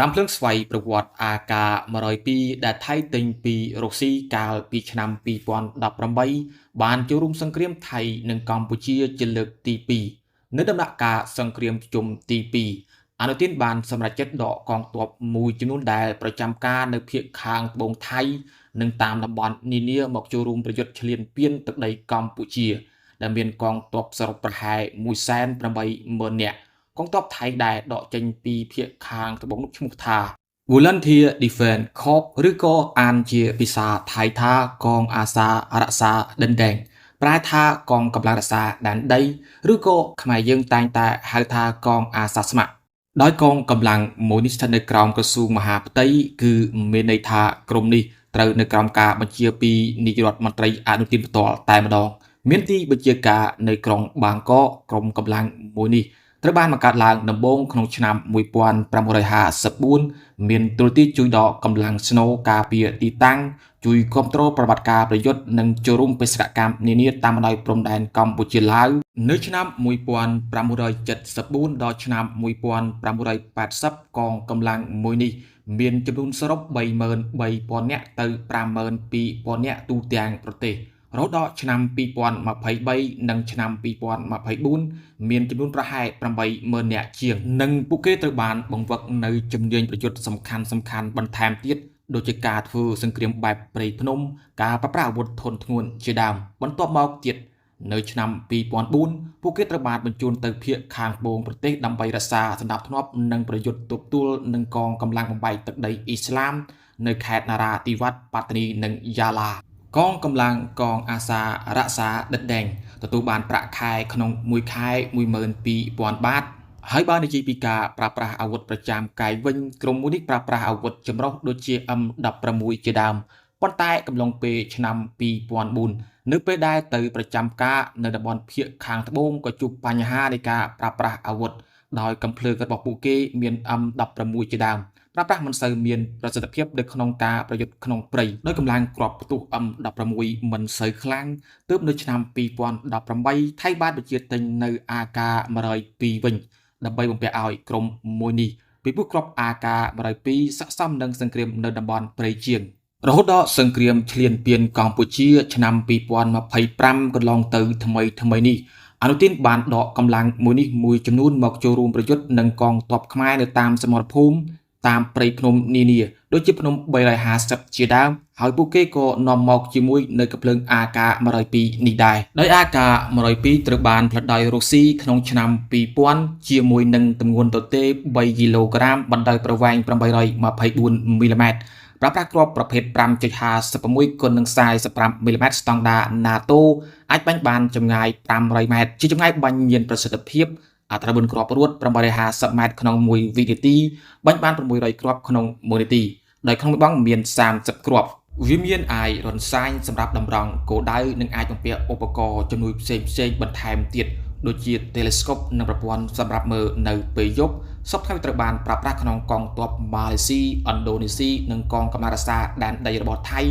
កម្មភ្លើងស្វ័យប្រវត្តិអាការ102ដែលថៃទិញពីរុស្ស៊ីកាលពីឆ្នាំ2018បានចូលរួមសង្គ្រាមថៃនិងកម្ពុជាជាលើកទី2នៅដំណាក់កាលសង្គ្រាមជុំទី2អនុទានបានសម្រេចចិត្តដកកងទ័ពមួយចំនួនដែលប្រចាំការនៅភាគខាងត្បូងថៃនិងតាមតំបន់នានាមកចូលរួមប្រយុទ្ធឈ្លានពានទឹកដីកម្ពុជាដែលមានកងទ័ពសរុបប្រហែល180,000 នាក់កងទ័ពថៃដែលដកចេញពីភាគខាងត្បូងនោះឈ្មោះថា Volunteer Defense Corps ឬក៏អានជាភាសាថៃថាកងអាសារក្សាដិនដែងប្រែថាកងកម្លាំងរក្សាដែនដីឬក៏ខ្មែរយើងតែងតែហៅថាកងអាសាស្ម័គ្រដោយកងកម្លាំងមួយនេះស្ថិតនៅក្រោមក្រសួងមហាផ្ទៃគឺមានន័យថាក្រុមនេះត្រូវនៅក្រោមការបញ្ជាពីនាយករដ្ឋមន្ត្រីអនុទានផ្ទាល់តែម្ដងមានទីបញ្ជាការនៅក្រុងបាងកកក្រុមកម្លាំងមួយនេះត្រូវបានបង្កើតឡើងដំបូងក្នុងឆ្នាំ1954មានទូរទស្សន៍ជួយដកកម្លាំងស្នូការពារទីតាំងជួយគ្រប់គ្រងប្រតិបត្តិការប្រយុទ្ធនិងចូលរួមបេសកកម្មនានាតាមបណ្ដោយព្រំដែនកម្ពុជាឡាវនៅឆ្នាំ1974ដល់ឆ្នាំ1980កងកម្លាំងមួយនេះមានចំនួនសរុប33,000 នាក់ទៅ52,000 នាក់ទូទាំងប្រទេសរហូតដល់ឆ្នាំ2023និងឆ្នាំ2024មានចំនួនប្រហែល80,000 នាក់ជាងនិងពួកគេត្រូវបានបង្វឹកនៅជំនាញប្រយុទ្ធសំខាន់បន្ថែមទៀតដូចជាការធ្វើសង្គ្រាមបែបព្រៃភ្នំការប្រើប្រាស់អាវុធធុនធ្ងន់ជាដើមបន្ទាប់មកទៀតនៅឆ្នាំ2004ពួកគេត្រូវបានបញ្ជូនទៅភាគខាងត្បូងប្រទេសដើម្បីរក្សាសណ្ដាប់ធ្នាប់និងប្រយុទ្ធទប់ទល់នឹងកងកម្លាំងបំបីទឹកដីអ៊ីស្លាមនៅខេត្តនារាធិវត្តន៍ប៉ាត្តានីនិងយ៉ាឡាកងកម្លាំងកងអាសារក្សាដិតដែងទទួលបានប្រាក់ខែក្នុងមួយខែ 12,000 បាតហើយបើនិយាយពីការប្រើប្រាស់អាវុធប្រចាំកាយវិញក្រុមមួយនេះប្រើប្រាស់អាវុធចម្រុះដូចជា M16 ជាដើមប៉ុន្តែកំឡុងពេលឆ្នាំ2004នៅពេលដែលទៅប្រចាំការនៅតំបន់ភាគខាងត្បូងក៏ជួបបញ្ហានៃការប្រើប្រាស់អាវុធដោយកំភ្លើងរបស់ពួកគេមាន M16 ជាដើមប្រើប្រាស់មិនសូវមានប្រសិទ្ធភាពនៅក្នុងការប្រយុទ្ធក្នុងព្រៃដោយកម្លាំងគ្រាប់ផ្ទុះ M16 មិនសូវខ្លាំងទើបនៅឆ្នាំ2018ថៃបានបញ្ជាទិញនៅអាការ102វិញដើម្បីបំពាក់ឲ្យក្រុមមួយនេះពីព្រោះគ្រាប់អាការ102ស័ក្តិសមនឹងសង្គ្រាមនៅតំបន់ព្រៃជាងរហូតដល់សង្គ្រាមឈ្លានពានកម្ពុជាឆ្នាំ2025កន្លងទៅថ្មីនេះអនុទានបានដកកម្លាំងមួយចំនួនមកចូលរួមប្រយុទ្ធនឹងកងទ័ពខ្មែរនៅតាមសមរភូមិតាមព្រៃភ្នំនានាដូចជាភ្នំ350ជាដើមហើយពួកគេក៏នាំមកជាមួយនៅកាភ្លើង AK-102 នេះដែរដោយ AK-102 ត្រូវបានផលិតដោយរុស្ស៊ីក្នុងឆ្នាំ2000ជាមួយនឹងទម្ងន់ទទេ3គីឡូក្រាមបណ្ដោយប្រវែង824មីលីម៉ែត្រប្រើប្រាស់គ្រាប់ប្រភេទ 5.56 គុណនឹង45មីលីម៉ែត្រស្តង់ដារ NATO អាចបាញ់បានចម្ងាយ500ម៉ែត្រជាចម្ងាយបាញ់មានប្រសិទ្ធភាពអត្រាបុនគ្រាប់រត់850ម៉ែត្រក្នុង1វិនាទីបាញ់បាន600គ្រាប់ក្នុង1នាទីដោយក្នុងមួយបង់មាន30គ្រាប់វាមានអាចរនសាញសម្រាប់តម្រង់គោលដៅនិងអាចបំពាក់ឧបករណ៍ជំនួយផ្សេងបន្ថែមទៀតដូចជា telescope និងប្រព័ន្ធសម្រាប់មើលនៅពេលយប់សពថ្ងៃត្រូវបានប្រើប្រាស់ក្នុងកងទ័ពម៉ាឡេស៊ីឥណ្ឌូនេស៊ីនិងកងកម្លាំងរក្សាដែនដីរបស់ថៃ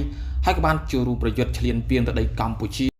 ហើយក៏បានចូលរួមប្រយុទ្ធឈ្លានពានទឹកដីកម្ពុជា